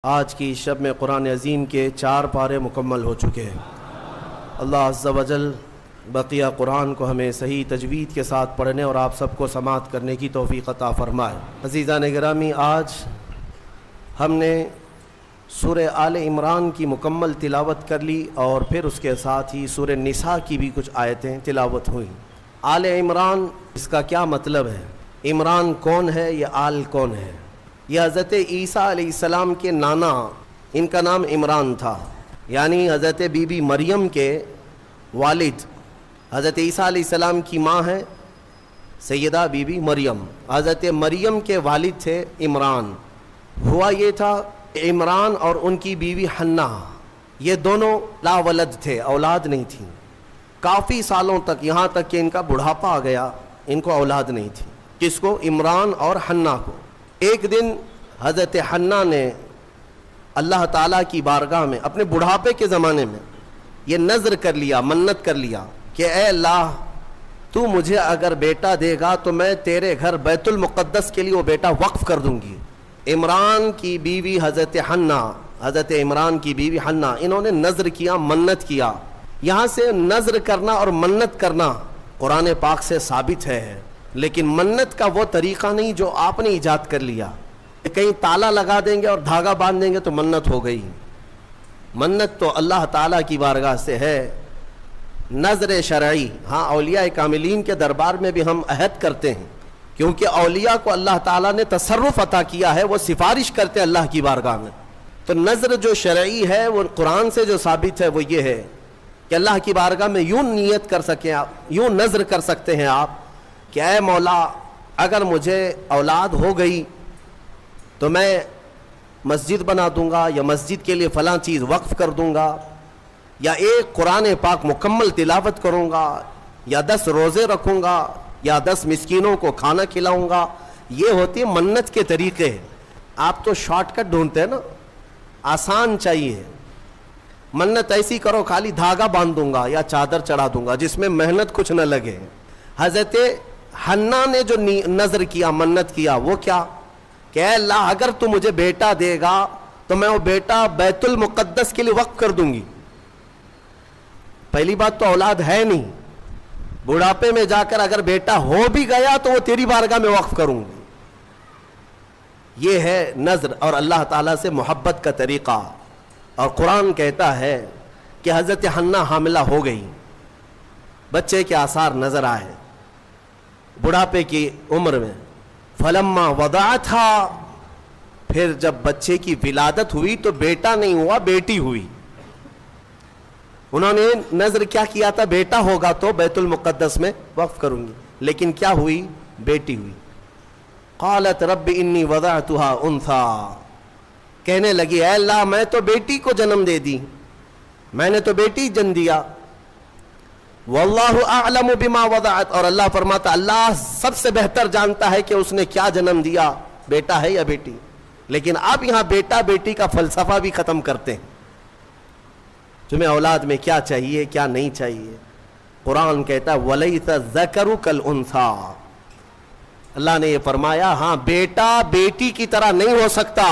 آج کی شب میں قرآن عظیم کے 4 پارے مکمل ہو چکے ہیں۔ اللہ عز و جل بقیہ قرآن کو ہمیں صحیح تجوید کے ساتھ پڑھنے اور آپ سب کو سماعت کرنے کی توفیق عطا فرمائے۔ عزیزان گرامی، آج ہم نے سورہ آل عمران کی مکمل تلاوت کر لی اور پھر اس کے ساتھ ہی سورہ نساء کی بھی کچھ آیتیں تلاوت ہوئیں۔ آل عمران، اس کا کیا مطلب ہے؟ عمران کون ہے؟ یہ آل کون ہے؟ یہ حضرت عیسیٰ علیہ السلام کے نانا، ان کا نام عمران تھا، یعنی حضرت بی بی مریم کے والد۔ حضرت عیسیٰ علیہ السلام کی ماں ہے سیدہ بی بی مریم، حضرت مریم کے والد تھے عمران۔ ہوا یہ تھا عمران اور ان کی بیوی حنہ، یہ دونوں لا ولد تھے، اولاد نہیں تھی کافی سالوں تک، یہاں تک کہ ان کا بڑھاپا آ گیا، ان کو اولاد نہیں تھی۔ کس کو؟ عمران اور حنہ کو۔ ایک دن حضرت حنہ نے اللہ تعالیٰ کی بارگاہ میں اپنے بڑھاپے کے زمانے میں یہ نذر کر لیا، منت کر لیا کہ اے اللہ، تو مجھے اگر بیٹا دے گا تو میں تیرے گھر بیت المقدس کے لیے وہ بیٹا وقف کر دوں گی۔ عمران کی بیوی حضرت حنہ، حضرت عمران کی بیوی حنہ، انہوں نے نذر کیا، منت کیا۔ یہاں سے نذر کرنا اور منت کرنا قرآن پاک سے ثابت ہے، لیکن منت کا وہ طریقہ نہیں جو آپ نے ایجاد کر لیا۔ کہیں تالا لگا دیں گے اور دھاگا باندھ دیں گے تو منت ہو گئی۔ منت تو اللہ تعالیٰ کی بارگاہ سے ہے، نذر شرعی۔ ہاں، اولیاء کاملین کے دربار میں بھی ہم عہد کرتے ہیں، کیونکہ اولیاء کو اللہ تعالیٰ نے تصرف عطا کیا ہے، وہ سفارش کرتے ہیں اللہ کی بارگاہ میں۔ تو نذر جو شرعی ہے وہ قرآن سے جو ثابت ہے وہ یہ ہے کہ اللہ کی بارگاہ میں یوں نیت کر سکیں آپ، یوں نذر کر سکتے ہیں آپ کہ اے مولا، اگر مجھے اولاد ہو گئی تو میں مسجد بنا دوں گا، یا مسجد کے لیے فلاں چیز وقف کر دوں گا، یا ایک قرآن پاک مکمل تلاوت کروں گا، یا 10 روزے رکھوں گا، یا 10 مسکینوں کو کھانا کھلاؤں گا۔ یہ ہوتی ہے منت کے طریقے۔ آپ تو شارٹ کٹ ڈھونڈتے ہیں نا، آسان چاہیے۔ منت ایسی کرو، خالی دھاگا باندھ دوں گا یا چادر چڑھا دوں گا جس میں محنت کچھ نہ لگے۔ حضرت حنہ نے جو نذر کیا، منت کیا، وہ کیا کہ اے اللہ، اگر تو مجھے بیٹا دے گا تو میں وہ بیٹا بیت المقدس کے لیے وقف کر دوں گی۔ پہلی بات تو اولاد ہے نہیں، بڑھاپے میں جا کر اگر بیٹا ہو بھی گیا تو وہ تیری بارگاہ میں وقف کروں گی۔ یہ ہے نذر اور اللہ تعالیٰ سے محبت کا طریقہ۔ اور قرآن کہتا ہے کہ حضرت حنہ حاملہ ہو گئی، بچے کے آثار نظر آئے بڑھاپے کی عمر میں۔ فلما وضعتھا، پھر جب بچے کی ولادت ہوئی تو بیٹا نہیں ہوا، بیٹی ہوئی۔ انہوں نے نذر کیا کیا تھا؟ بیٹا ہوگا تو بیت المقدس میں وقف کروں گی، لیکن کیا ہوئی؟ بیٹی ہوئی۔ قالت رب انی وضعتھا انثی، کہنے لگی اے اللہ، میں تو بیٹی کو جنم دے دی، میں نے تو بیٹی جن دیا۔ واللہ اعلم بما وضعت، اور اللہ فرماتا اللہ سب سے بہتر جانتا ہے کہ اس نے کیا جنم دیا، بیٹا ہے یا بیٹی۔ لیکن اب یہاں بیٹا بیٹی کا فلسفہ بھی ختم کرتے ہیں، تمہیں اولاد میں کیا چاہیے کیا نہیں چاہیے۔ قرآن کہتا ہے وَلَيْسَ الذَّكَرُ كَالْأُنثَىٰ، اللہ نے یہ فرمایا ہاں، بیٹا بیٹی کی طرح نہیں ہو سکتا۔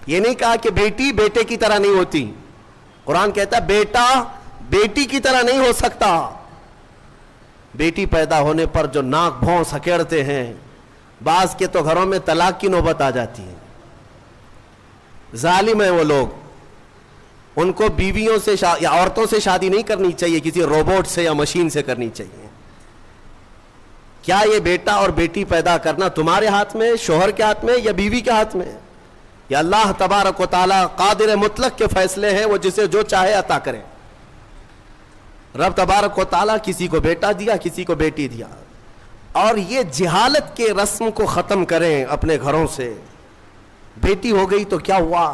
یہ نہیں کہا کہ بیٹی بیٹے کی طرح نہیں ہوتی، قرآن کہتا ہے بیٹا بیٹی کی طرح نہیں ہو سکتا۔ بیٹی پیدا ہونے پر جو ناک بھون سکیڑتے ہیں، بعض کے تو گھروں میں طلاق کی نوبت آ جاتی ہے۔ ظالم ہیں وہ لوگ، ان کو بیویوں سے یا عورتوں سے شادی نہیں کرنی چاہیے، کسی روبوٹ سے یا مشین سے کرنی چاہیے۔ کیا یہ بیٹا اور بیٹی پیدا کرنا تمہارے ہاتھ میں، شوہر کے ہاتھ میں یا بیوی کے ہاتھ میں؟ یا اللہ تبارک و تعالیٰ قادر مطلق کے فیصلے ہیں، وہ جسے جو چاہے عطا کرے۔ رب تبارک و تعالیٰ کسی کو بیٹا دیا، کسی کو بیٹی دیا۔ اور یہ جہالت کے رسم کو ختم کریں اپنے گھروں سے۔ بیٹی ہو گئی تو کیا ہوا؟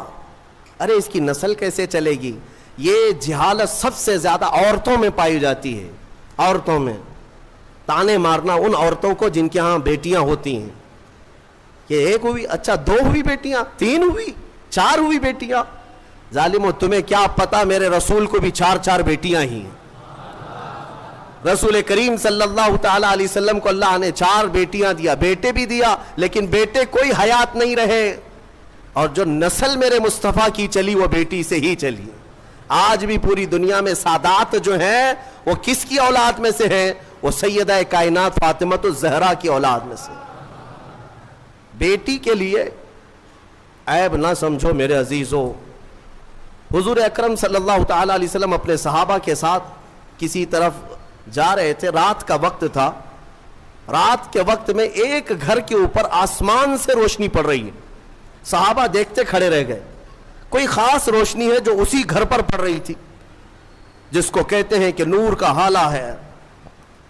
ارے اس کی نسل کیسے چلے گی؟ یہ جہالت سب سے زیادہ عورتوں میں پائی جاتی ہے۔ عورتوں میں تانے مارنا ان عورتوں کو جن کے ہاں بیٹیاں ہوتی ہیں کہ ایک ہوئی، اچھا 2 ہوئی بیٹیاں، 3 ہوئی، 4 ہوئی بیٹیاں۔ ظالمو، تمہیں کیا پتا، میرے رسول کو بھی 4 بیٹیاں ہی ہیں۔ رسول کریم صلی اللہ تعالیٰ علیہ وسلم کو اللہ نے 4 بیٹیاں دیا، بیٹے بھی دیا، لیکن بیٹے کوئی حیات نہیں رہے، اور جو نسل میرے مصطفیٰ کی چلی وہ بیٹی سے ہی چلی. آج بھی پوری دنیا میں سادات جو ہیں وہ کس کی اولاد میں سے ہیں؟ وہ سیدہ کائنات فاطمہ الزہرا کی اولاد میں سے. بیٹی کے لیے عیب نہ سمجھو میرے عزیزو. حضور اکرم صلی اللہ تعالی علیہ وسلم اپنے صحابہ کے ساتھ کسی طرف جا رہے تھے. رات کا وقت تھا. رات کے وقت میں ایک گھر کے اوپر آسمان سے روشنی پڑ رہی ہے. صحابہ دیکھتے کھڑے رہ گئے. کوئی خاص روشنی ہے جو اسی گھر پر پڑ رہی تھی, جس کو کہتے ہیں کہ نور کا حالہ ہے.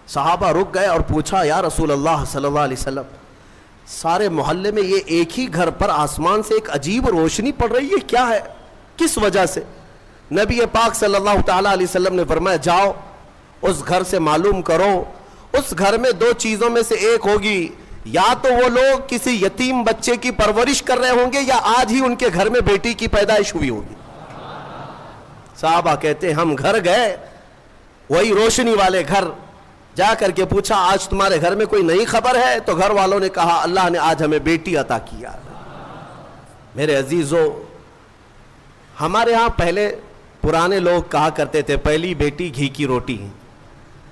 صحابہ رک گئے اور پوچھا یا رسول اللہ صلی اللہ علیہ وسلم, سارے محلے میں یہ ایک ہی گھر پر آسمان سے ایک عجیب روشنی پڑ رہی ہے, کیا ہے, کس وجہ سے؟ نبی پاک صلی اللہ تعالی علیہ وسلم نے فرمایا جاؤ اس گھر سے معلوم کرو, اس گھر میں دو چیزوں میں سے ایک ہوگی, یا تو وہ لوگ کسی یتیم بچے کی پرورش کر رہے ہوں گے یا آج ہی ان کے گھر میں بیٹی کی پیدائش ہوئی ہوگی. صحابہ کہتے ہم گھر گئے, وہی روشنی والے گھر, جا کر کے پوچھا آج تمہارے گھر میں کوئی نئی خبر ہے؟ تو گھر والوں نے کہا اللہ نے آج ہمیں بیٹی عطا کیا. میرے عزیزو, ہمارے ہاں پہلے پرانے لوگ کہا کرتے تھے پہلی بیٹی گھی کی روٹی ہے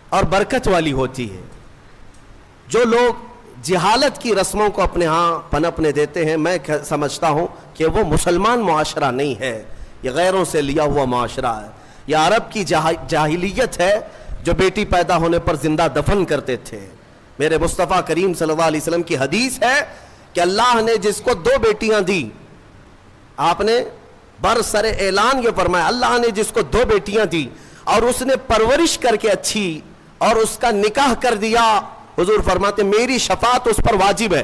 اور برکت والی ہوتی ہے. جو لوگ جہالت کی رسموں کو اپنے ہاں پنپنے دیتے ہیں, میں سمجھتا ہوں کہ وہ مسلمان معاشرہ نہیں ہے, یہ غیروں سے لیا ہوا معاشرہ ہے. یہ عرب کی جاہلیت ہے جو بیٹی پیدا ہونے پر زندہ دفن کرتے تھے. میرے مصطفیٰ کریم صلی اللہ علیہ وسلم کی حدیث ہے کہ اللہ نے جس کو دو بیٹیاں دی, آپ نے برسر اعلان یہ فرمایا اللہ نے جس کو دو بیٹیاں دی اور اس نے پرورش کر کے اچھی اور اس کا نکاح کر دیا, حضور فرماتے میری شفاعت اس پر واجب ہے,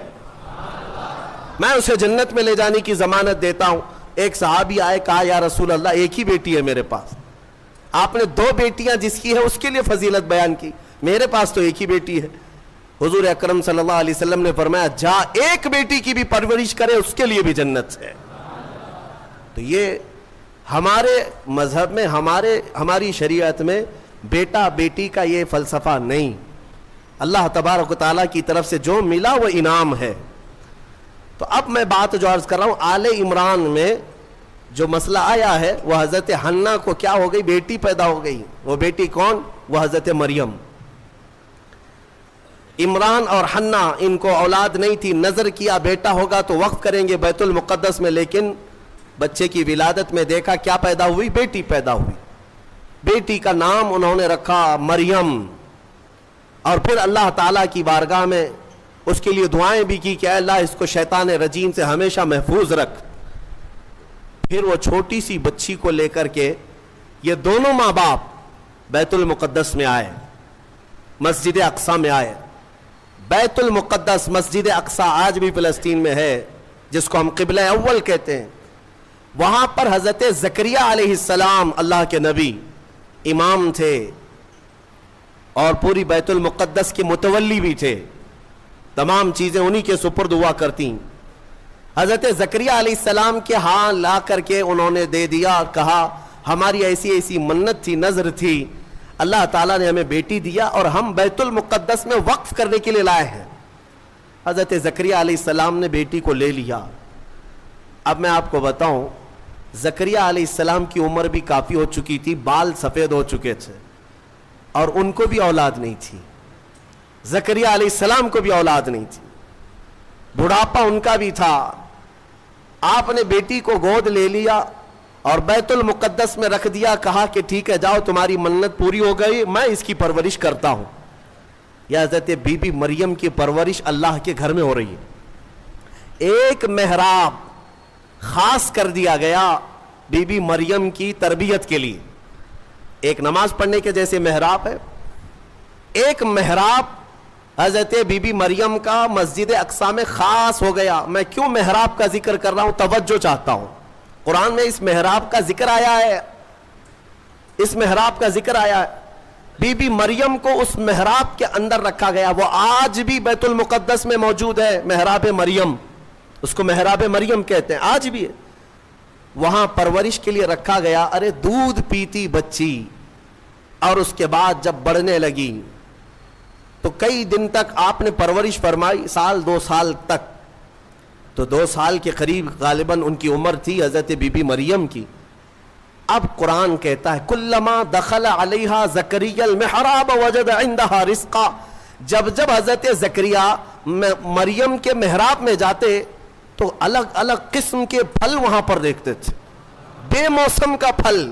میں اسے جنت میں لے جانے کی ضمانت دیتا ہوں. ایک صحابی آئے, کہا یا رسول اللہ ایک ہی بیٹی ہے میرے پاس, آپ نے دو بیٹیاں جس کی ہے اس کے لیے فضیلت بیان کی, میرے پاس تو ایک ہی بیٹی ہے. حضور اکرم صلی اللہ علیہ وسلم نے فرمایا جا ایک بیٹی کی بھی پرورش کرے اس کے لیے بھی جنت ہے. تو یہ ہمارے مذہب میں ہماری شریعت میں بیٹا بیٹی کا یہ فلسفہ نہیں. اللہ تبارک و تعالیٰ کی طرف سے جو ملا وہ انعام ہے. تو اب میں بات جو عرض کر رہا ہوں, آل عمران میں جو مسئلہ آیا ہے وہ حضرت حنہ کو کیا ہو گئی, بیٹی پیدا ہو گئی. وہ بیٹی کون؟ وہ حضرت مریم. عمران اور حنہ ان کو اولاد نہیں تھی, نظر کیا بیٹا ہوگا تو وقف کریں گے بیت المقدس میں, لیکن بچے کی ولادت میں دیکھا کیا پیدا ہوئی, بیٹی پیدا ہوئی. بیٹی کا نام انہوں نے رکھا مریم, اور پھر اللہ تعالیٰ کی بارگاہ میں اس کے لیے دعائیں بھی کی کہ اے اللہ اس کو شیطان رجیم سے ہمیشہ محفوظ رکھ. پھر وہ چھوٹی سی بچی کو لے کر کے یہ دونوں ماں باپ بیت المقدس میں آئے, مسجد اقصی میں آئے. بیت المقدس مسجد اقصی آج بھی فلسطین میں ہے, جس کو ہم قبلہ اول کہتے ہیں. وہاں پر حضرت زکریا علیہ السلام اللہ کے نبی امام تھے اور پوری بیت المقدس کے متولی بھی تھے, تمام چیزیں انہی کے سپرد ہوا کرتی. حضرت زکریا علیہ السلام کے ہاں لا کر کے انہوں نے دے دیا اور کہا ہماری ایسی منت تھی, نظر تھی, اللہ تعالیٰ نے ہمیں بیٹی دیا اور ہم بیت المقدس میں وقف کرنے کے لیے لائے ہیں. حضرت زکریا علیہ السلام نے بیٹی کو لے لیا. اب میں آپ کو بتاؤں, زکریا علیہ السلام کی عمر بھی کافی ہو چکی تھی, بال سفید ہو چکے تھے اور ان کو بھی اولاد نہیں تھی. زکریا علیہ السلام کو بھی اولاد نہیں تھی, بڑھاپا ان کا بھی تھا. آپ نے بیٹی کو گود لے لیا اور بیت المقدس میں رکھ دیا, کہا کہ ٹھیک ہے جاؤ تمہاری منت پوری ہو گئی, میں اس کی پرورش کرتا ہوں. یا حضرت بی بی مریم کی پرورش اللہ کے گھر میں ہو رہی ہے. ایک محراب خاص کر دیا گیا بی بی مریم کی تربیت کے لیے. ایک نماز پڑھنے کے جیسے محراب ہے, ایک محراب حضرت بی بی مریم کا مسجد اقصی میں خاص ہو گیا. میں کیوں محراب کا ذکر کر رہا ہوں, توجہ چاہتا ہوں. قرآن میں اس محراب کا ذکر آیا ہے, اس محراب کا ذکر آیا ہے. بی بی مریم کو اس محراب کے اندر رکھا گیا, وہ آج بھی بیت المقدس میں موجود ہے. محراب مریم, اس کو محراب مریم کہتے ہیں, آج بھی ہے. وہاں پرورش کے لیے رکھا گیا. ارے دودھ پیتی بچی, اور اس کے بعد جب بڑھنے لگی تو کئی دن تک آپ نے پرورش فرمائی, سال 2 سال تک. تو 2 سال کے قریب غالباً ان کی عمر تھی حضرت بی بی مریم کی. اب قرآن کہتا ہے کلما دخل علیہا زکریا المحراب وجد عندہا رزقا، جب جب حضرت زکریا مریم کے محراب میں جاتے تو الگ الگ قسم کے پھل وہاں پر دیکھتے تھے. بے موسم کا پھل،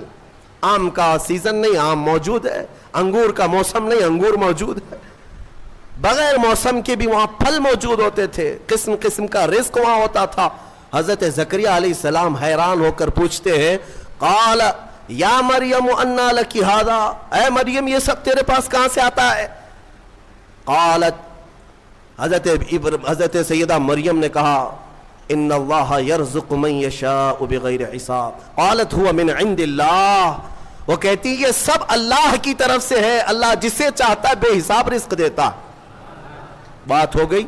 آم کا سیزن نہیں آم موجود ہے، انگور کا موسم نہیں انگور موجود ہے، بغیر موسم کے بھی وہاں پھل موجود ہوتے تھے، قسم قسم کا رزق وہاں ہوتا تھا. حضرت زکریا علیہ السلام حیران ہو کر پوچھتے ہیں قال یا مریم انا لکی ھذا، اے مریم یہ سب تیرے پاس کہاں سے آتا ہے؟ قالت، حضرت سیدہ مریم نے کہا ان اللہ یرزق من یشاء بغیر حساب. قالت هو من عند اللہ، وہ کہتی یہ سب اللہ کی طرف سے ہے، اللہ جسے چاہتا ہے بے حساب رزق دیتا. بات ہو گئی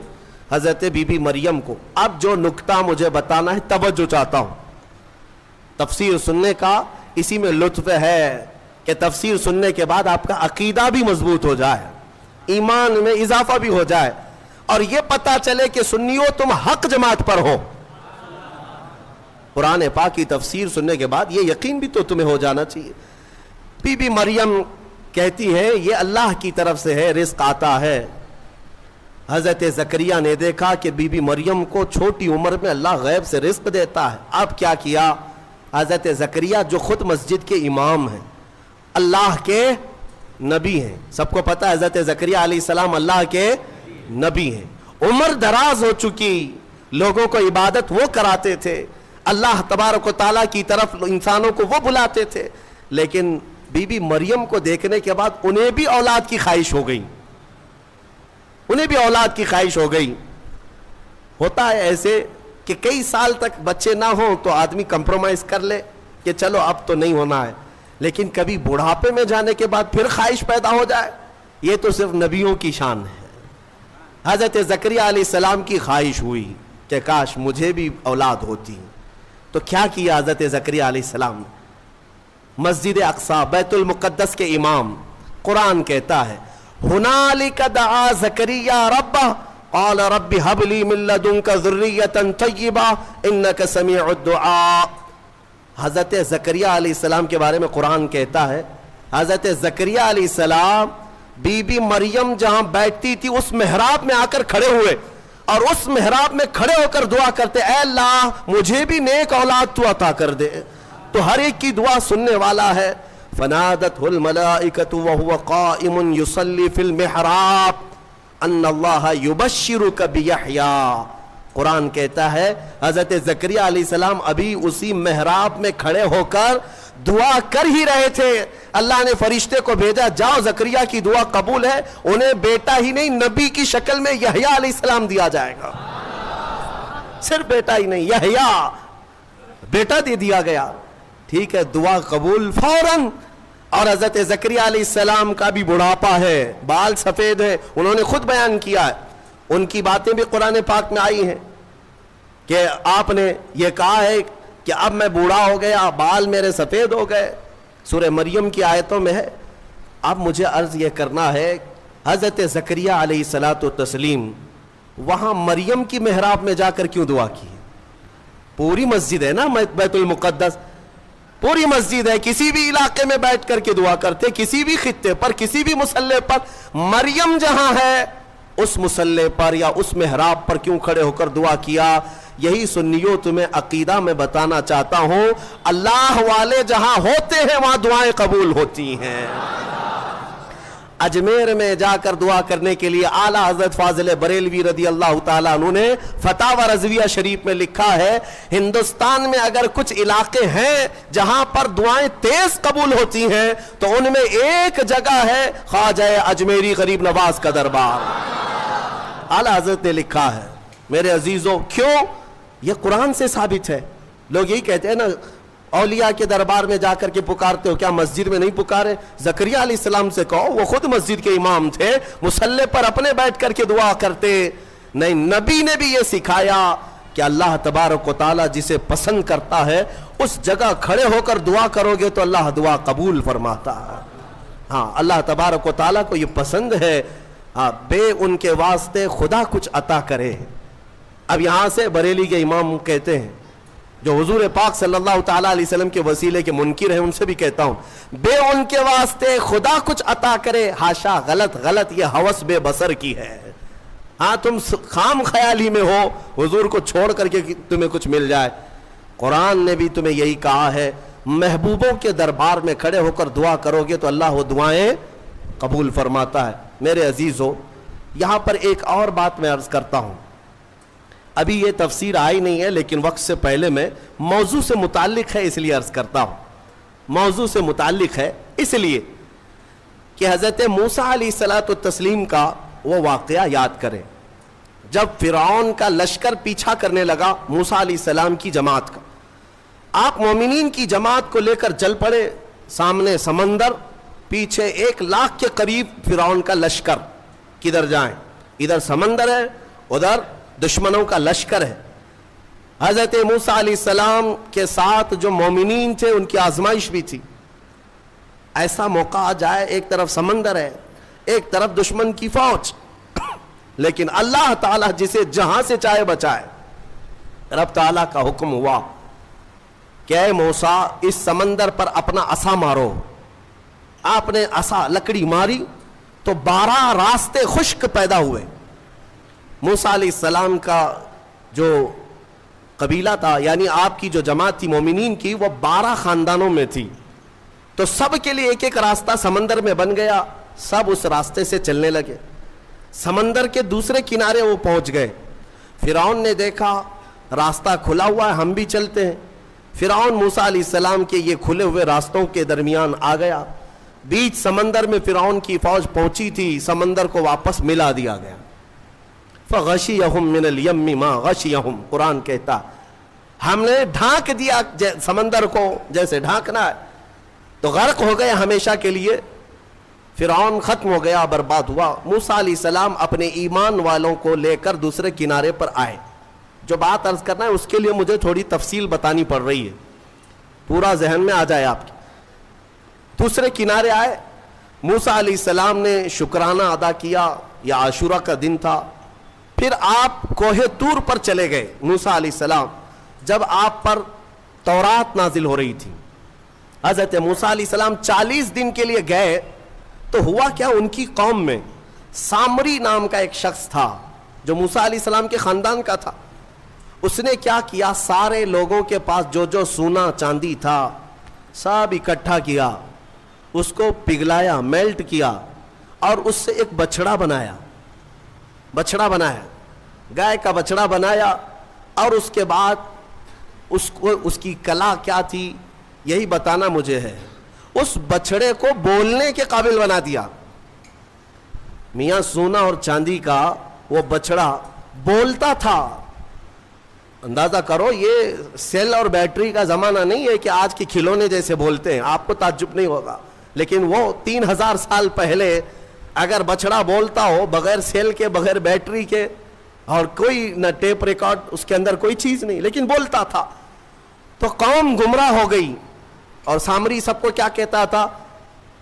حضرت بی بی مریم کو. اب جو نکتہ مجھے بتانا ہے توجہ چاہتا ہوں. تفسیر سننے کا اسی میں لطف ہے کہ تفسیر سننے کے بعد آپ کا عقیدہ بھی مضبوط ہو جائے، ایمان میں اضافہ بھی ہو جائے، اور یہ پتا چلے کہ سنیو تم حق جماعت پر ہو. قرآن پاک کی تفسیر سننے کے بعد یہ یقین بھی تو تمہیں ہو جانا چاہیے. بی بی مریم کہتی ہے یہ اللہ کی طرف سے ہے، رزق آتا ہے. حضرت زکریا نے دیکھا کہ بی بی مریم کو چھوٹی عمر میں اللہ غیب سے رزق دیتا ہے. اب کیا کیا؟ حضرت زکریا جو خود مسجد کے امام ہیں، اللہ کے نبی ہیں، سب کو پتہ ہے حضرت زکریا علیہ السلام اللہ کے نبی ہیں، عمر دراز ہو چکی، لوگوں کو عبادت وہ کراتے تھے، اللہ تبارک و تعالیٰ کی طرف انسانوں کو وہ بلاتے تھے. لیکن بی بی مریم کو دیکھنے کے بعد انہیں بھی اولاد کی خواہش ہو گئی، انہیں بھی اولاد کی خواہش ہو گئی. ہوتا ہے ایسے کہ کئی سال تک بچے نہ ہوں تو آدمی کمپرومائز کر لے کہ چلو اب تو نہیں ہونا ہے، لیکن کبھی بڑھاپے میں جانے کے بعد پھر خواہش پیدا ہو جائے، یہ تو صرف نبیوں کی شان ہے. حضرت زکریا علیہ السلام کی خواہش ہوئی کہ کاش مجھے بھی اولاد ہوتی. تو کیا کیا حضرت زکریا علیہ السلام نے؟ مسجد اقصی بیت المقدس کے امام، قرآن کہتا ہے ہنالک دعا زکریا ربہ قال رب هب لي من لدنك ذرية طيبة انك سميع الدعاء. حضرت زکریا علیہ السلام کے بارے میں قرآن کہتا ہے حضرت زکریا علیہ السلام بی بی مریم جہاں بیٹھتی تھی اس محراب میں آ کر کھڑے ہوئے اور اس محراب میں کھڑے ہو کر دعا کرتے اے اللہ مجھے بھی نیک اولاد تو عطا کر دے. تو ہر ایک کی دعا سننے والا ہے. فنادته الملائکۃ وهو قائم یصلی فی المحراب ان اللہ یبشرک بیحییٰ. قرآن کہتا ہے حضرت زکریا علیہ السلام ابھی اسی محراب میں کھڑے ہو کر دعا کر ہی رہے تھے. اللہ نے فرشتے کو بھیجا جاؤ زکریا کی دعا قبول ہے، انہیں بیٹا ہی نہیں نبی کی شکل میں یحییٰ علیہ السلام دیا جائے گا. صرف بیٹا ہی نہیں یحییٰ بیٹا دے دیا گیا. ٹھیک ہے، دعا قبول فوراً. اور حضرت زکریا علیہ السلام کا بھی بڑھاپا ہے، بال سفید ہے، انہوں نے خود بیان کیا ہے، ان کی باتیں بھی قرآن پاک میں آئی ہیں کہ آپ نے یہ کہا ہے کہ اب میں بوڑھا ہو گیا، بال میرے سفید ہو گئے، سورہ مریم کی آیتوں میں ہے. اب مجھے عرض یہ کرنا ہے حضرت زکریا علیہ الصلاۃ والتسلیم وہاں مریم کی محراب میں جا کر کیوں دعا کی؟ پوری مسجد ہے نا بیت المقدس، پوری مسجد ہے، کسی بھی علاقے میں بیٹھ کر کے دعا کرتے، کسی بھی خطے پر کسی بھی مصلی پر. مریم جہاں ہے اس مصلی پر یا اس محراب پر کیوں کھڑے ہو کر دعا کیا؟ یہی سنیوں تمہیں عقیدہ میں بتانا چاہتا ہوں، اللہ والے جہاں ہوتے ہیں وہاں دعائیں قبول ہوتی ہیں. اجمیر میں جا کر دعا کرنے کے لیے اعلیٰ حضرت فاضل بریلوی رضی اللہ تعالیٰ عنہ نے فتاوی رضویہ شریف میں لکھا ہے ہندوستان میں اگر کچھ علاقے ہیں جہاں پر دعائیں تیز قبول ہوتی ہیں تو ان میں ایک جگہ ہے خواجہ اجمیری غریب نواز کا دربار. اعلیٰ حضرت نے لکھا ہے. میرے عزیزوں کیوں؟ یہ قرآن سے ثابت ہے. لوگ یہی کہتے ہیں نا اولیاء کے دربار میں جا کر کے پکارتے ہو، کیا مسجد میں نہیں پکارے؟ زکریا علیہ السلام سے کہو، وہ خود مسجد کے امام تھے، مصلی پر اپنے بیٹھ کر کے دعا کرتے. نہیں، نبی نے بھی یہ سکھایا کہ اللہ تبارک و تعالیٰ جسے پسند کرتا ہے اس جگہ کھڑے ہو کر دعا کرو گے تو اللہ دعا قبول فرماتا ہے. ہاں، اللہ تبارک و تعالیٰ کو یہ پسند ہے بے ان کے واسطے خدا کچھ عطا کرے. اب یہاں سے بریلی کے امام کہتے ہیں جو حضور پاک صلی اللہ تعالیٰ علیہ وسلم کے وسیلے کے منکر ہیں، ان سے بھی کہتا ہوں، بے ان کے واسطے خدا کچھ عطا کرے، ہاشا غلط یہ ہوس بے بصر کی ہے۔ ہاں تم خام خیالی میں ہو حضور کو چھوڑ کر کے تمہیں کچھ مل جائے۔ قرآن نے بھی تمہیں یہی کہا ہے، محبوبوں کے دربار میں کھڑے ہو کر دعا کرو گے تو اللہ وہ دعائیں قبول فرماتا ہے۔ میرے عزیزو، یہاں پر ایک اور بات میں عرض کرتا ہوں، ابھی یہ تفسیر آئی نہیں ہے لیکن وقت سے پہلے میں موضوع سے متعلق ہے اس لیے عرض کرتا ہوں۔ موضوع سے متعلق ہے اس لیے کہ حضرت موسیٰ علیہ السلام کا وہ واقعہ یاد کریں جب فرعون کا لشکر پیچھا کرنے لگا موسیٰ علیہ السلام کی جماعت کا۔ آپ مومنین کی جماعت کو لے کر چل پڑے، سامنے سمندر، پیچھے 1,00,000 کے قریب فرعون کا لشکر، کدھر جائیں؟ ادھر سمندر ہے، ادھر دشمنوں کا لشکر ہے۔ حضرت موسیٰ علیہ السلام کے ساتھ جو مومنین تھے ان کی آزمائش بھی تھی، ایسا موقع آ جائے ایک طرف سمندر ہے ایک طرف دشمن کی فوج، لیکن اللہ تعالیٰ جسے جہاں سے چاہے بچائے۔ رب تعالیٰ کا حکم ہوا کہ اے موسیٰ اس سمندر پر اپنا عصا مارو۔ آپ نے عصا لکڑی ماری تو 12 راستے خشک پیدا ہوئے۔ موسیٰ علیہ السلام کا جو قبیلہ تھا، یعنی آپ کی جو جماعت تھی مومنین کی، وہ 12 خاندانوں میں تھی، تو سب کے لیے ایک ایک راستہ سمندر میں بن گیا، سب اس راستے سے چلنے لگے۔ سمندر کے دوسرے کنارے وہ پہنچ گئے۔ فرعون نے دیکھا راستہ کھلا ہوا ہے، ہم بھی چلتے ہیں۔ فرعون موسیٰ علیہ السلام کے یہ کھلے ہوئے راستوں کے درمیان آ گیا، بیچ سمندر میں فرعون کی فوج پہنچی تھی، سمندر کو واپس ملا دیا گیا۔ فغشیہم من الیم ما غشیہم، قرآن کہتا ہم نے ڈھانک دیا سمندر کو جیسے ڈھانکنا ہے، تو غرق ہو گئے ہمیشہ کے لیے۔ فرعون ختم ہو گیا، برباد ہوا۔ موسیٰ علیہ السلام اپنے ایمان والوں کو لے کر دوسرے کنارے پر آئے۔ جو بات عرض کرنا ہے اس کے لیے مجھے تھوڑی تفصیل بتانی پڑ رہی ہے، پورا ذہن میں آ جائے آپ کے۔ دوسرے کنارے آئے، موسیٰ علیہ السلام نے شکرانہ ادا کیا، یہ عاشورہ کا دن تھا۔ پھر آپ کوہ طور پر چلے گئے موسیٰ علیہ السلام، جب آپ پر تورات نازل ہو رہی تھی۔ حضرت موسیٰ علیہ السلام 40 دن کے لیے گئے تو ہوا کیا، ان کی قوم میں سامری نام کا ایک شخص تھا جو موسیٰ علیہ السلام کے خاندان کا تھا۔ اس نے کیا کیا، سارے لوگوں کے پاس جو جو سونا چاندی تھا سب اکٹھا کیا، اس کو پگھلایا، میلٹ کیا، اور اس سے ایک بچڑا بنایا، گائے کا بچڑا بنایا، اور اس کے بعد اس کی کلا کیا تھی یہی بتانا مجھے ہے، اس بچڑے کو بولنے کے قابل بنا دیا۔ میاں سونا اور چاندی کا وہ بچڑا بولتا تھا۔ اندازہ کرو، یہ سیل اور بیٹری کا زمانہ نہیں ہے کہ آج کے کھلونے جیسے بولتے ہیں، آپ کو تعجب نہیں ہوگا، لیکن وہ 3000 سال پہلے اگر بچڑا بولتا ہو بغیر سیل کے، بغیر بیٹری کے، اور کوئی نہ ٹیپ ریکارڈ، اس کے اندر کوئی چیز نہیں، لیکن بولتا تھا، تو قوم گمراہ ہو گئی۔ اور سامری سب کو کیا کہتا تھا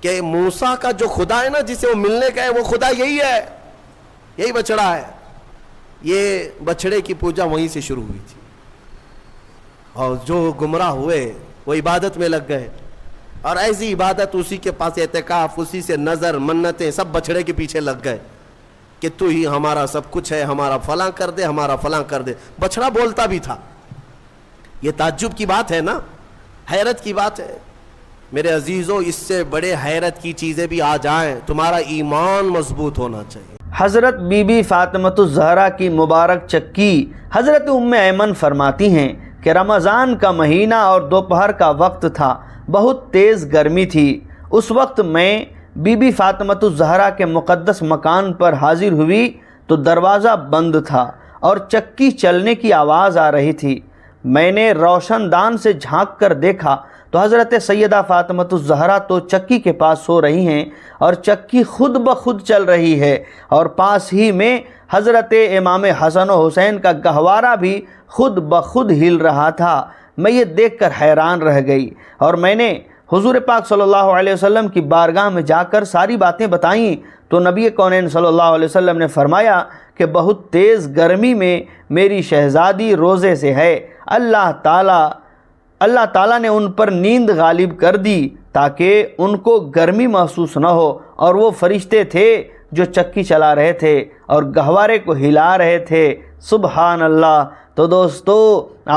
کہ موسیٰ کا جو خدا ہے نا جسے وہ ملنے کا ہے، وہ خدا یہی ہے، یہی بچڑا ہے۔ یہ بچڑے کی پوجا وہیں سے شروع ہوئی تھی، اور جو گمراہ ہوئے وہ عبادت میں لگ گئے، اور ایسی عبادت، اسی کے پاس اعتکاف، اسی سے نظر، منتیں، سب بچڑے کے پیچھے لگ گئے کہ تو ہی ہمارا سب کچھ ہے، ہمارا فلاں کر دے، ہمارا فلاں کر دے۔ بچڑا بولتا بھی تھا۔ یہ تعجب کی بات ہے نا، حیرت کی بات ہے۔ میرے عزیزو، اس سے بڑے حیرت کی چیزیں بھی آ جائیں، تمہارا ایمان مضبوط ہونا چاہیے۔ حضرت بی بی فاطمۃ الزہرا کی مبارک چکی حضرت ام ایمن فرماتی ہیں کہ رمضان کا مہینہ اور دوپہر کا وقت تھا، بہت تیز گرمی تھی۔ اس وقت میں بی بی فاطمۃ الزہرا کے مقدس مکان پر حاضر ہوئی تو دروازہ بند تھا اور چکی چلنے کی آواز آ رہی تھی۔ میں نے روشن دان سے جھانک کر دیکھا تو حضرت سیدہ فاطمۃ الزہرا تو چکی کے پاس سو رہی ہیں اور چکی خود بخود چل رہی ہے، اور پاس ہی میں حضرت امام حسن و حسین کا گہوارہ بھی خود بخود ہل رہا تھا۔ میں یہ دیکھ کر حیران رہ گئی، اور میں نے حضور پاک صلی اللہ علیہ وسلم کی بارگاہ میں جا کر ساری باتیں بتائیں تو نبی کونین صلی اللہ علیہ وسلم نے فرمایا کہ بہت تیز گرمی میں میری شہزادی روزے سے ہے۔ اللہ تعالیٰ نے ان پر نیند غالب کر دی تاکہ ان کو گرمی محسوس نہ ہو، اور وہ فرشتے تھے جو چکی چلا رہے تھے اور گہوارے کو ہلا رہے تھے۔ سبحان اللہ۔ تو دوستو،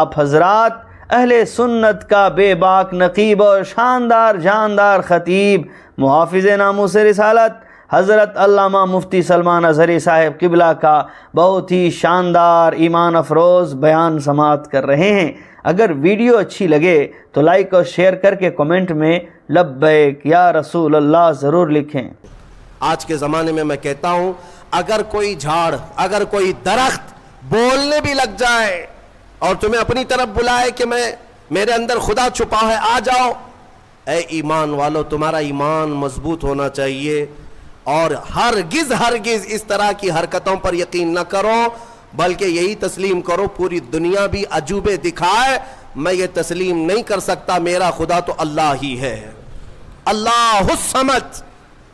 آپ حضرات اہل سنت کا بے باک نقیب اور شاندار جاندار خطیب، محافظ ناموس رسالت حضرت علامہ مفتی سلمان اظہری صاحب قبلہ کا بہت ہی شاندار ایمان افروز بیان سماعت کر رہے ہیں۔ اگر ویڈیو اچھی لگے تو لائک اور شیئر کر کے کمنٹ میں لبیک یا رسول اللہ ضرور لکھیں۔ آج کے زمانے میں کہتا ہوں، اگر کوئی جھاڑ، اگر کوئی درخت بولنے بھی لگ جائے اور تمہیں اپنی طرف بلائے کہ میرے اندر خدا چھپا ہے، آ جاؤ، اے ایمان والو، تمہارا ایمان مضبوط ہونا چاہیے، اور ہرگز اس طرح کی حرکتوں پر یقین نہ کرو، بلکہ یہی تسلیم کرو، پوری دنیا بھی عجوبے دکھائے، میں یہ تسلیم نہیں کر سکتا، میرا خدا تو اللہ ہی ہے، اللہ الصمد،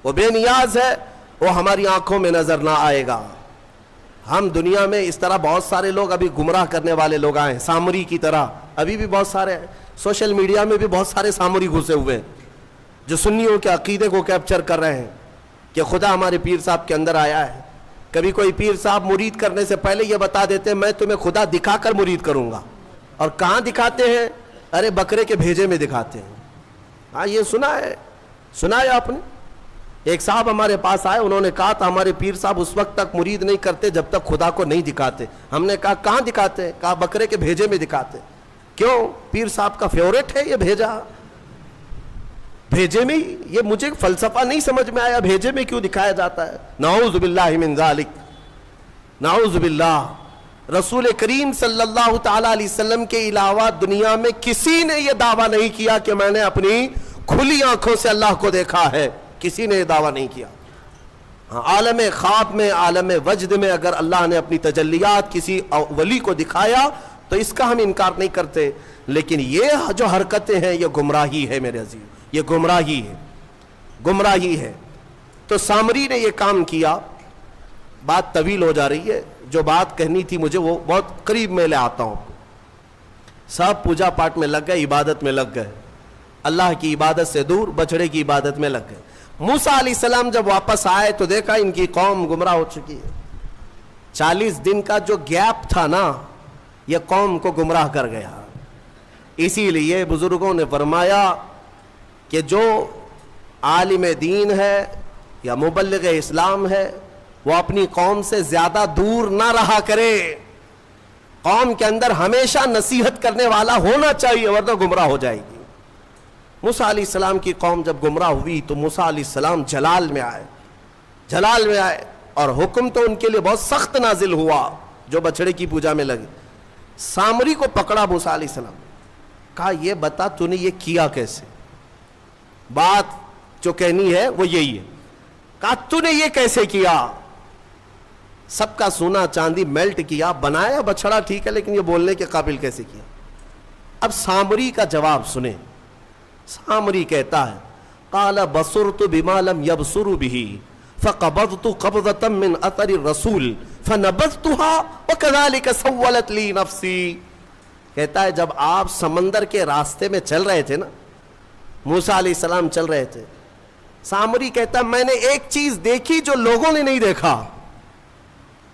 وہ بے نیاز ہے، وہ ہماری آنکھوں میں نظر نہ آئے گا۔ ہم دنیا میں اس طرح بہت سارے لوگ ابھی گمراہ کرنے والے لوگ آئے ہیں، سامری کی طرح، ابھی بھی بہت سارے ہیں، سوشل میڈیا میں بھی بہت سارے سامری گھسے ہوئے ہیں جو سنیوں کے عقیدے کو کیپچر کر رہے ہیں کہ خدا ہمارے پیر صاحب کے اندر آیا ہے۔ کبھی کوئی پیر صاحب مرید کرنے سے پہلے یہ بتا دیتے ہیں میں تمہیں خدا دکھا کر مرید کروں گا، اور کہاں دکھاتے ہیں؟ ارے بکرے کے بھیجے میں دکھاتے ہیں۔ ہاں، یہ سنا ہے آپ نے؟ ایک صاحب ہمارے پاس آئے، انہوں نے کہا تھا ہمارے پیر صاحب اس وقت تک مرید نہیں کرتے جب تک خدا کو نہیں دکھاتے۔ ہم نے کہا کہاں دکھاتے ہیں؟ کہا بکرے کے بھیجے میں دکھاتے۔ کیوں؟ پیر صاحب کا فیورٹ ہے یہ بھیجے میں؟ یہ مجھے فلسفہ نہیں سمجھ میں آیا، بھیجے میں کیوں دکھایا جاتا ہے؟ نعوذ باللہ من ذالک، نعوذ باللہ۔ رسول کریم صلی اللہ تعالیٰ علیہ وسلم کے علاوہ دنیا میں کسی نے یہ دعویٰ نہیں کیا کہ میں نے اپنی کھلی آنکھوں سے اللہ کو دیکھا ہے، کسی نے یہ دعویٰ نہیں کیا۔ عالم خواب میں، عالم وجد میں اگر اللہ نے اپنی تجلیات کسی ولی کو دکھایا تو اس کا ہم انکار نہیں کرتے، لیکن یہ جو حرکتیں ہیں یہ گمراہی ہے میرے عزیز، یہ گمراہی ہے۔ تو سامری نے یہ کام کیا۔ بات طویل ہو جا رہی ہے، جو بات کہنی تھی مجھے وہ بہت قریب میں لے آتا ہوں۔ سب پوجا پاٹ میں لگ گئے، عبادت میں لگ گئے، اللہ کی عبادت سے دور بچڑے کی عبادت میں لگ گئے۔ موسیٰ علیہ السلام جب واپس آئے تو دیکھا ان کی قوم گمراہ ہو چکی ہے۔ 40 دن کا جو گیپ تھا نا، یہ قوم کو گمراہ کر گیا۔ اسی لیے بزرگوں نے فرمایا کہ جو عالم دین ہے یا مبلغ اسلام ہے وہ اپنی قوم سے زیادہ دور نہ رہا کرے، قوم کے اندر ہمیشہ نصیحت کرنے والا ہونا چاہیے، ورنہ گمراہ ہو جائے گی۔ موسیٰ علیہ السلام کی قوم جب گمراہ ہوئی تو موسیٰ علیہ السلام جلال میں آئے، اور حکم تو ان کے لیے بہت سخت نازل ہوا جو بچڑے کی پوجا میں لگے۔ سامری کو پکڑا موسیٰ علیہ السلام، کہا یہ بتا تو نے یہ کیا کیسے؟ بات جو کہنی ہے وہ یہی ہے۔ کہا تو نے یہ کیسے کیا؟ سب کا سونا چاندی میلٹ کیا، بنایا بچڑا ٹھیک ہے، لیکن یہ بولنے کے قابل کیسے کیا؟ اب سامری کا جواب سنیں۔ سامری کہتا ہے قال بصرت بما لم يبصروا به فقبضت قبضة من اثر الرسول فنبذتها وكذلك سولت لي نفسي۔ کہتا ہے جب آپ سمندر کے راستے میں چل رہے تھے نا، موسیٰ علیہ السلام چل رہے تھے، سامری کہتا ہے میں نے ایک چیز دیکھی جو لوگوں نے نہیں دیکھا،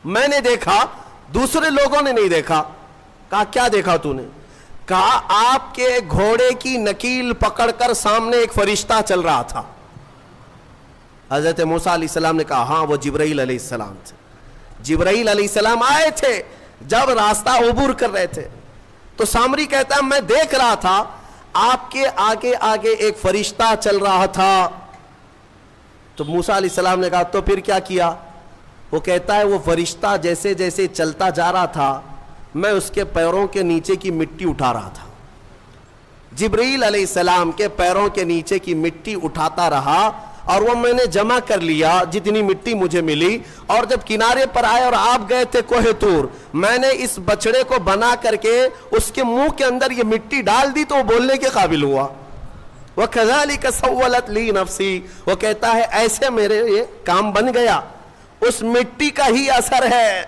میں نے دیکھا دوسرے لوگوں نے نہیں دیکھا۔ کہا کیا دیکھا تو نے؟ کہا آپ کے گھوڑے کی نکیل پکڑ کر سامنے ایک فرشتہ چل رہا تھا۔ حضرت موسیٰ علیہ السلام نے کہا ہاں وہ جبرائیل علیہ السلام تھے، جبرائیل علیہ السلام آئے تھے جب راستہ عبور کر رہے تھے۔ تو سامری کہتا ہے میں دیکھ رہا تھا آپ کے آگے آگے ایک فرشتہ چل رہا تھا۔ تو موسیٰ علیہ السلام نے کہا تو پھر کیا کیا؟ وہ کہتا ہے وہ فرشتہ جیسے جیسے چلتا جا رہا تھا میں اس کے پیروں کے نیچے کی مٹی اٹھا رہا تھا، جبرائیل علیہ السلام کے پیروں کے نیچے کی مٹی اٹھاتا رہا، اور وہ میں نے جمع کر لیا جتنی مٹی مجھے ملی، اور جب کنارے پر آئے اور آپ گئے تھے کوہ طور، میں نے اس بچڑے کو بنا کر کے اس کے منہ کے اندر یہ مٹی ڈال دی تو وہ بولنے کے قابل ہوا۔ وَكَذَلِكَ سَوَّلَتْ لِي نَفْسِي، وہ کہتا ہے ایسے میرے یہ کام بن گیا۔ اس مٹی کا ہی اثر ہے۔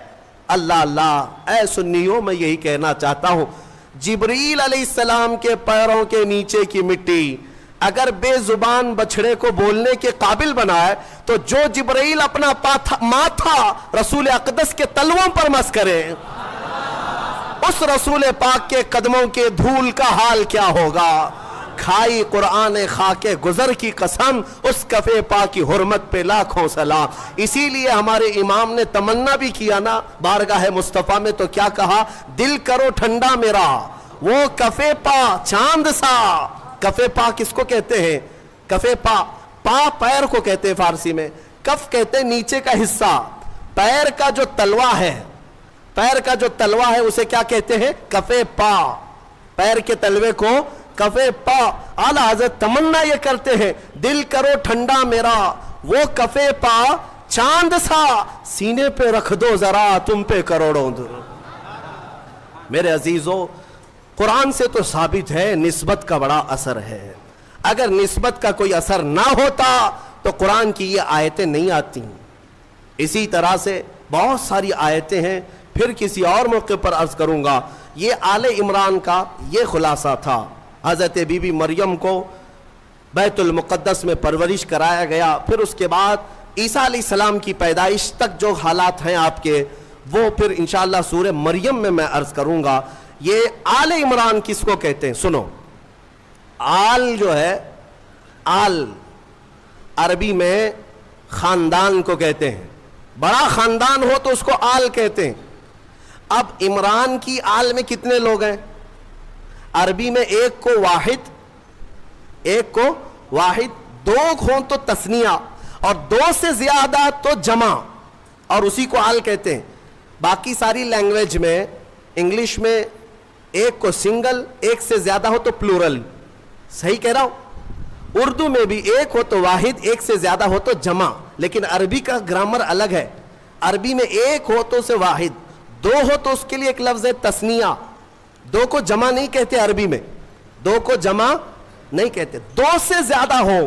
اللہ اللہ، اے سنیوں میں یہی کہنا چاہتا ہوں، جبریل علیہ السلام کے پیروں کے نیچے کی مٹی اگر بے زبان بچڑے کو بولنے کے قابل بنائے تو جو جبریل اپنا ماتھا رسول اقدس کے تلووں پر مس کرے، اس رسول پاک کے قدموں کے دھول کا حال کیا ہوگا؟ کھائی قرآن خاک گزر کی قسم، اس کفے پاک کی حرمت پہ لاکھوں سلام۔ اسی لیے ہمارے امام نے تمنا بھی کیا نا بارگاہ مصطفیٰ میں، تو کیا کہا؟ دل کرو ٹھنڈا میرا وہ کفے پا چاند سا۔ کفے پا کس کو کہتے ہیں؟ کفے پا، پا پیر کو کہتے ہیں فارسی میں، کف کہتے ہیں نیچے کا حصہ، پیر کا جو تلوا ہے، پیر کا جو تلوا ہے اسے کیا کہتے ہیں؟ کفے پا۔ پیر کے تلوے کو کفے پا۔ اعلیٰ حضرت تمنا یہ کرتے ہیں، دل کرو ٹھنڈا میرا وہ کفے پا چاند سا، سینے پہ رکھ دو ذرا تم پہ کروڑوں در۔ میرے عزیزو، قرآن سے تو ثابت ہے نسبت کا بڑا اثر ہے۔ اگر نسبت کا کوئی اثر نہ ہوتا تو قرآن کی یہ آیتیں نہیں آتی۔ اسی طرح سے بہت ساری آیتیں ہیں، پھر کسی اور موقع پر عرض کروں گا۔ یہ آل عمران کا یہ خلاصہ تھا۔ حضرت بی بی مریم کو بیت المقدس میں پرورش کرایا گیا، پھر اس کے بعد عیسیٰ علیہ السلام کی پیدائش تک جو حالات ہیں آپ کے، وہ پھر انشاءاللہ سورہ مریم میں عرض کروں گا۔ یہ آل عمران کس کو کہتے ہیں؟ سنو، آل جو ہے، آل عربی میں خاندان کو کہتے ہیں، بڑا خاندان ہو تو اس کو آل کہتے ہیں۔ اب عمران کی آل میں کتنے لوگ ہیں؟ عربی میں ایک کو واحد، ایک کو واحد، دو ہوں تو تثنیہ، اور دو سے زیادہ تو جمع، اور اسی کو آل کہتے ہیں۔ باقی ساری لینگویج میں، انگلش میں ایک کو سنگل، ایک سے زیادہ ہو تو پلورل، صحیح کہہ رہا ہوں؟ اردو میں بھی ایک ہو تو واحد، ایک سے زیادہ ہو تو جمع، لیکن عربی کا گرامر الگ ہے۔ عربی میں ایک ہو تو اسے واحد، دو ہو تو اس کے لیے ایک لفظ ہے تثنیہ۔ دو کو جمع نہیں کہتے عربی میں، دو کو جمع نہیں کہتے، دو سے زیادہ ہو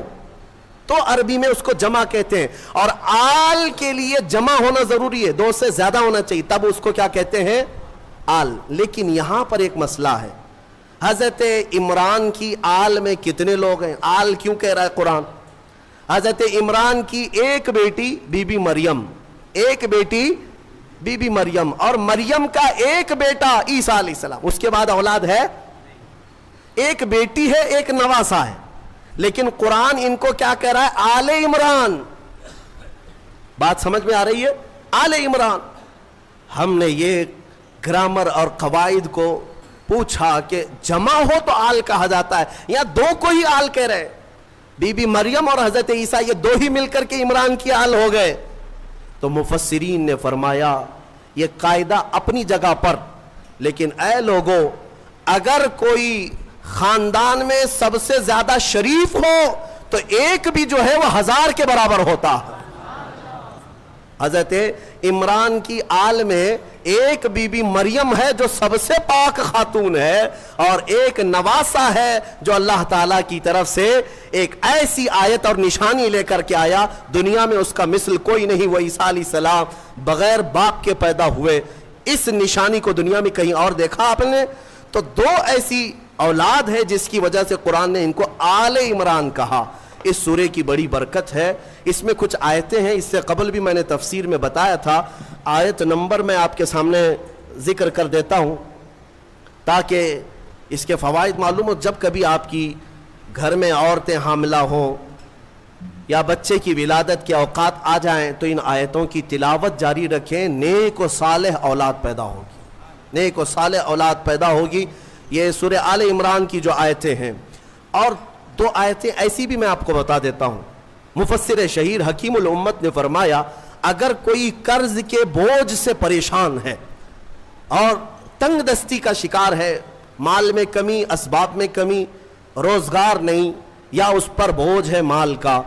تو عربی میں اس کو جمع کہتے ہیں، اور آل کے لیے جمع ہونا ضروری ہے، دو سے زیادہ ہونا چاہیے، تب اس کو کیا کہتے ہیں؟ آل۔ لیکن یہاں پر ایک مسئلہ ہے، حضرت عمران کی آل میں کتنے لوگ ہیں؟ آل کیوں کہہ رہا ہے قرآن؟ حضرت عمران کی ایک بیٹی بی بی مریم، ایک بیٹی بی بی مریم، اور مریم کا ایک بیٹا عیسیٰ علیہ السلام، اس کے بعد اولاد ہے، ایک بیٹی ہے، ایک نواسا ہے، لیکن قرآن ان کو کیا کہہ رہا ہے؟ آل عمران۔ بات سمجھ میں آ رہی ہے؟ آل عمران۔ ہم نے یہ گرامر اور قواعد کو پوچھا کہ جمع ہو تو آل کہا جاتا ہے، یا دو کو ہی آل کہہ رہے ہیں؟ بی بی مریم اور حضرت عیسیٰ یہ دو ہی مل کر کے عمران کی آل ہو گئے۔ تو مفسرین نے فرمایا یہ قاعدہ اپنی جگہ پر، لیکن اے لوگو، اگر کوئی خاندان میں سب سے زیادہ شریف ہو تو ایک بھی جو ہے وہ 1000 کے برابر ہوتا ہے۔ حضرت عمران کی آل میں ایک بی بی مریم ہے جو سب سے پاک خاتون ہے، اور ایک نواسا ہے جو اللہ تعالیٰ کی طرف سے ایک ایسی آیت اور نشانی لے کر کے آیا، دنیا میں اس کا مثل کوئی نہیں۔ وہ عیسیٰ علیہ السلام بغیر باپ کے پیدا ہوئے، اس نشانی کو دنیا میں کہیں اور دیکھا آپ نے؟ تو دو ایسی اولاد ہے جس کی وجہ سے قرآن نے ان کو آل عمران کہا۔ اس سورے کی بڑی برکت ہے، اس میں کچھ آیتیں ہیں، اس سے قبل بھی میں نے تفسیر میں بتایا تھا، آیت نمبر میں آپ کے سامنے ذکر کر دیتا ہوں تاکہ اس کے فوائد معلوم ہو۔ جب کبھی آپ کی گھر میں عورتیں حاملہ ہوں یا بچے کی ولادت کے اوقات آ جائیں تو ان آیتوں کی تلاوت جاری رکھیں، نیک و صالح اولاد پیدا ہوگی، نیک و صالح اولاد پیدا ہوگی۔ یہ سورہ آل عمران کی جو آیتیں ہیں، اور دو آیتیں ایسی بھی میں آپ کو بتا دیتا ہوں۔ مفسر شہیر حکیم الامت نے فرمایا اگر کوئی قرض کے بوجھ سے پریشان ہے اور تنگ دستی کا شکار ہے، مال میں کمی، اسباب میں کمی، روزگار نہیں، یا اس پر بوجھ ہے مال کا،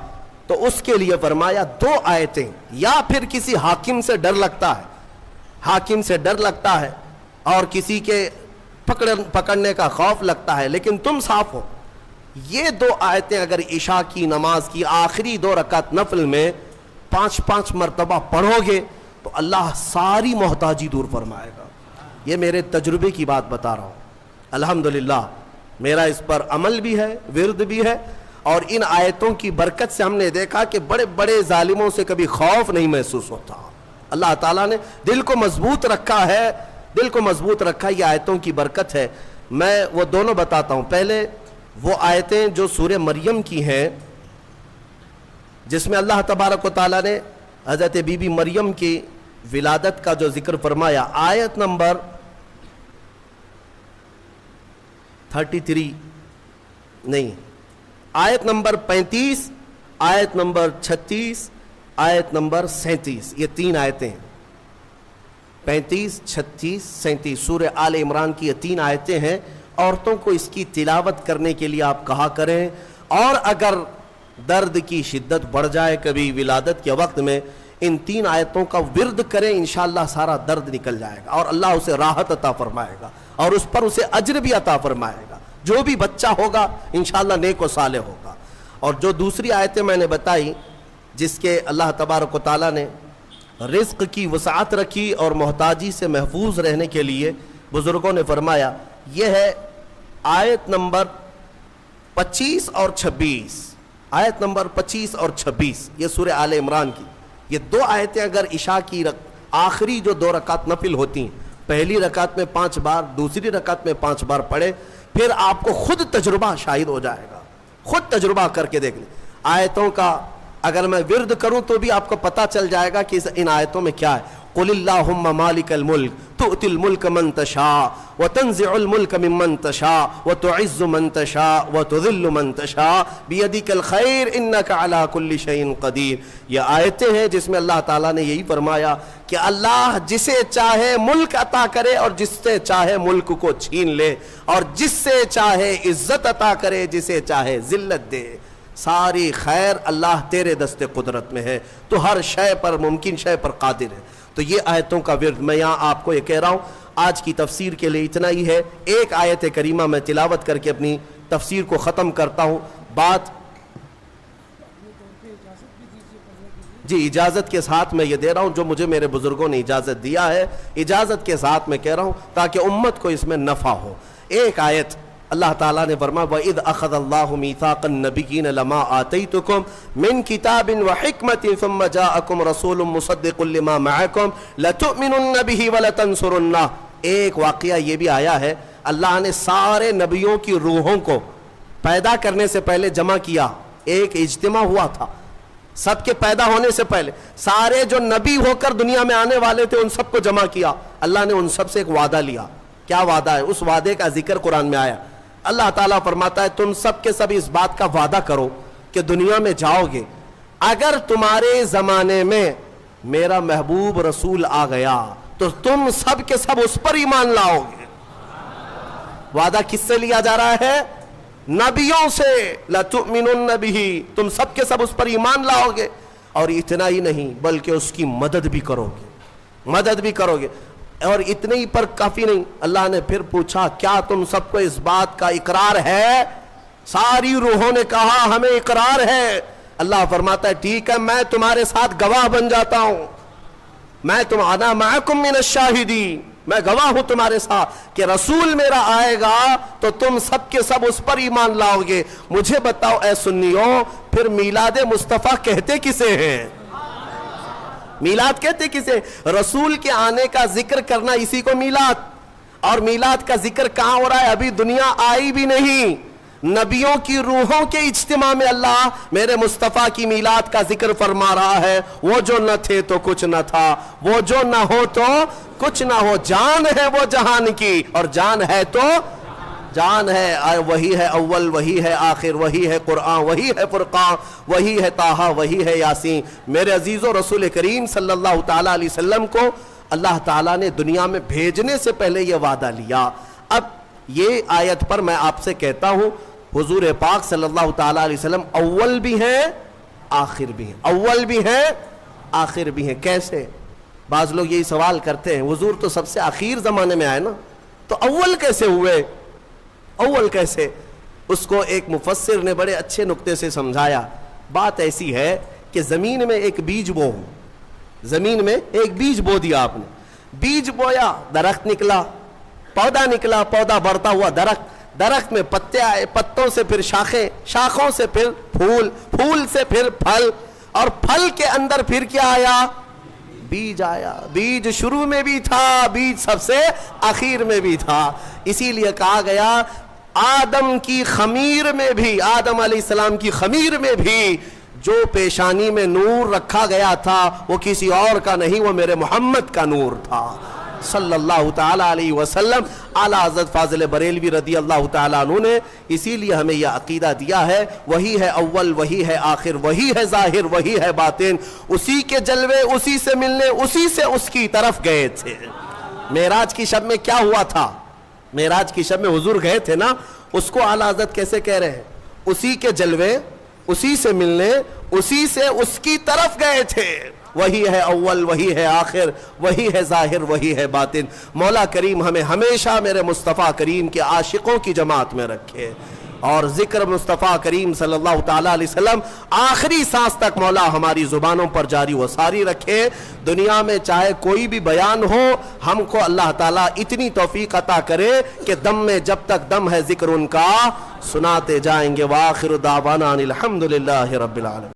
تو اس کے لیے فرمایا دو آیتیں، یا پھر کسی حاکم سے ڈر لگتا ہے، حاکم سے ڈر لگتا ہے اور کسی کے پکڑنے کا خوف لگتا ہے، لیکن تم صاف ہو، یہ دو آیتیں اگر عشاء کی نماز کی آخری 2 رکعت نفل میں 5 مرتبہ پڑھو گے تو اللہ ساری محتاجی دور فرمائے گا. یہ میرے تجربے کی بات بتا رہا ہوں. الحمدللہ میرا اس پر عمل بھی ہے, ورد بھی ہے, اور ان آیتوں کی برکت سے ہم نے دیکھا کہ بڑے بڑے ظالموں سے کبھی خوف نہیں محسوس ہوتا. اللہ تعالیٰ نے دل کو مضبوط رکھا ہے, دل کو مضبوط رکھا. یہ آیتوں کی برکت ہے. میں وہ دونوں بتاتا ہوں. پہلے وہ آیتیں جو سورہ مریم کی ہیں, جس میں اللہ تبارک و تعالیٰ نے حضرت بی بی مریم کی ولادت کا جو ذکر فرمایا. آیت نمبر 33 نہیں, آیت نمبر 35, آیت نمبر 36, آیت نمبر 37, یہ 3 آیتیں ہیں. 35, 36, 37 سورہ آل عمران کی یہ 3 آیتیں ہیں. عورتوں کو اس کی تلاوت کرنے کے لیے آپ کہا کریں, اور اگر درد کی شدت بڑھ جائے کبھی ولادت کے وقت میں, ان 3 آیتوں کا ورد کریں, انشاءاللہ سارا درد نکل جائے گا اور اللہ اسے راحت عطا فرمائے گا اور اس پر اسے اجر بھی عطا فرمائے گا. جو بھی بچہ ہوگا انشاءاللہ نیک و صالح ہوگا. اور جو دوسری آیتیں میں نے بتائی جس کے اللہ تبارک و تعالیٰ نے رزق کی وسعت رکھی اور محتاجی سے محفوظ رہنے کے لیے بزرگوں نے فرمایا, یہ ہے آیت نمبر 25 اور 26. آیت نمبر 25 اور 26 یہ سورہ آل عمران کی. یہ 2 آیتیں اگر عشاء کی آخری جو 2 رکعت نفل ہوتی ہیں, پہلی رکعت میں 5 بار, دوسری رکعت میں 5 بار پڑھے, پھر آپ کو خود تجربہ شاہد ہو جائے گا. خود تجربہ کر کے دیکھ لیں. آیتوں کا اگر میں ورد کروں تو بھی آپ کو پتہ چل جائے گا کہ ان آیتوں میں کیا ہے. قل اللہم مالک الملک تؤتی الملک من تشاء وتنزع الملک ممن تشاء وتعز من تشاء وتذل من تشاء بیدک الخیر انک علی کل شیء قدیر. یہ آیتیں ہیں جس میں اللہ تعالیٰ نے یہی فرمایا کہ اللہ جسے چاہے ملک عطا کرے اور جس سے چاہے ملک کو چھین لے, اور جس سے چاہے عزت عطا کرے, جسے چاہے ذلت دے. ساری خیر اللہ تیرے دست قدرت میں ہے, تو ہر شے پر, ممکن شے پر قادر ہے. تو یہ آیتوں کا ورد میں یہاں آپ کو یہ کہہ رہا ہوں. آج کی تفسیر کے لیے اتنا ہی ہے. ایک آیت کریمہ میں تلاوت کر کے اپنی تفسیر کو ختم کرتا ہوں. بات جی اجازت کے ساتھ میں یہ دے رہا ہوں, جو مجھے میرے بزرگوں نے اجازت دیا ہے, اجازت کے ساتھ میں کہہ رہا ہوں تاکہ امت کو اس میں نفع ہو. ایک آیت اللہ تعالیٰ نے فرمایا وَإِذْ أَخَذَ اللَّهُ مِيثَاقَ النَّبِيِّينَ لَمَا آتَيْتُكُم مِّن كِتَابٍ وَحِكْمَةٍ ثُمَّ جَاءَكُمْ رَسُولٌ مُصَدِّقٌ لِّمَا مَعَكُمْ لَتُؤْمِنُنَّ بِهِ وَلَتَنصُرُنَّهُ. ایک واقعہ یہ بھی آیا ہے, اللہ نے سارے نبیوں کی روحوں کو پیدا کرنے سے پہلے جمع کیا. ایک اجتماع ہوا تھا سب کے پیدا ہونے سے پہلے, سارے جو نبی ہو کر دنیا میں آنے والے تھے ان سب کو جمع کیا. اللہ نے ان سب سے ایک وعدہ لیا. کیا وعدہ ہے؟ اس وعدے کا ذکر قرآن میں آیا. اللہ تعالیٰ فرماتا ہے تم سب کے سب اس بات کا وعدہ کرو کہ دنیا میں جاؤ گے, اگر تمہارے زمانے میں میرا محبوب رسول آ گیا تو تم سب کے سب اس پر ایمان لاؤ گے. وعدہ کس سے لیا جا رہا ہے؟ نبیوں سے. لَتُؤْمِنُنَّ بِهِ, تم سب کے سب اس پر ایمان لاؤ گے. اور اتنا ہی نہیں بلکہ اس کی مدد بھی کرو گے, مدد بھی کرو گے. اور اتنے ہی پر کافی نہیں, اللہ نے پھر پوچھا کیا تم سب کو اس بات کا اقرار ہے؟ ساری روحوں نے کہا ہمیں اقرار ہے. اللہ فرماتا ہے ٹھیک ہے, میں تمہارے ساتھ گواہ بن جاتا ہوں. میں انا معکم من الشاہدین, میں گواہ ہوں تمہارے ساتھ کہ رسول میرا آئے گا تو تم سب کے سب اس پر ایمان لاؤ گے. مجھے بتاؤ اے سنیوں, پھر میلاد مصطفیٰ کہتے کسے ہیں؟ میلاد کہتے کسے؟ رسول کے آنے کا ذکر کرنا اسی کو میلاد. اور میلاد کا ذکر کہاں ہو رہا ہے؟ ابھی دنیا آئی بھی نہیں. نبیوں کی روحوں کے اجتماع میں اللہ میرے مصطفیٰ کی میلاد کا ذکر فرما رہا ہے. وہ جو نہ تھے تو کچھ نہ تھا, وہ جو نہ ہو تو کچھ نہ ہو. جان ہے وہ جہان کی, اور جان ہے تو جان ہے. وہی ہے اول, وہی ہے آخر, وہی ہے قرآن, وہی ہے فرقان, وہی ہے طٰہٰ, وہی ہے یاسین. میرے عزیزو, رسول کریم صلی اللہ تعالیٰ علیہ وسلم کو اللہ تعالیٰ نے دنیا میں بھیجنے سے پہلے یہ وعدہ لیا. اب یہ آیت پر میں آپ سے کہتا ہوں حضور پاک صلی اللہ تعالیٰ علیہ وسلم اول بھی ہیں آخر بھی ہیں, اول بھی ہیں آخر بھی ہیں. کیسے؟ بعض لوگ یہی سوال کرتے ہیں حضور تو سب سے آخر زمانے میں آئے نا, تو اول کیسے ہوئے؟ اول کیسے؟ اس کو ایک مفسر نے بڑے اچھے نقطے سے سمجھایا. بات ایسی ہے کہ زمین میں ایک بیج بو، زمین میں ایک بیج بو دیا آپ نے، بیج بویا، درخت نکلا، پودا نکلا، پودا بڑھتا ہوا درخت، درخت میں پتے آئے، پتوں سے پھر شاخیں، شاخوں سے پھر پھول، پھول سے پھر پھل، اور پھل کے اندر پھر کیا آیا؟ بیج آیا۔ بیج شروع میں بھی تھا، بیج سب سے آخر میں بھی تھا۔ اسی لیے کہا گیا آدم کی خمیر میں بھی، آدم علیہ السلام کی خمیر میں بھی جو پیشانی میں نور رکھا گیا تھا وہ کسی اور کا نہیں، وہ میرے محمد کا نور تھا صلی اللہ تعالیٰ علیہ وسلم۔ اعلیٰ حضرت فاضل بریلوی رضی اللہ تعالیٰ عنہ نے اسی لیے ہمیں یہ عقیدہ دیا ہے، وہی ہے اول، وہی ہے آخر، وہی ہے ظاہر، وہی ہے باطن، اسی کے جلوے اسی سے ملنے، اسی سے اس کی طرف گئے تھے۔ معراج کی شب میں کیا ہوا تھا؟ معراج کی شب میں حضور گئے تھے نا، اس کو اعلیٰ حضرت کیسے کہہ رہے ہیں؟ اسی کے جلوے اسی سے ملنے، اسی سے اس کی طرف گئے تھے۔ وہی ہے اول، وہی ہے آخر، وہی ہے ظاہر، وہی ہے باطن۔ مولا کریم ہمیں ہمیشہ میرے مصطفیٰ کریم کے عاشقوں کی جماعت میں رکھے، اور ذکر مصطفیٰ کریم صلی اللہ تعالیٰ علیہ وسلم آخری سانس تک مولا ہماری زبانوں پر جاری و ساری رکھے۔ دنیا میں چاہے کوئی بھی بیان ہو، ہم کو اللہ تعالیٰ اتنی توفیق عطا کرے کہ دم میں جب تک دم ہے ذکر ان کا سناتے جائیں گے۔ وآخر دعوانا الحمدللہ رب العالمین۔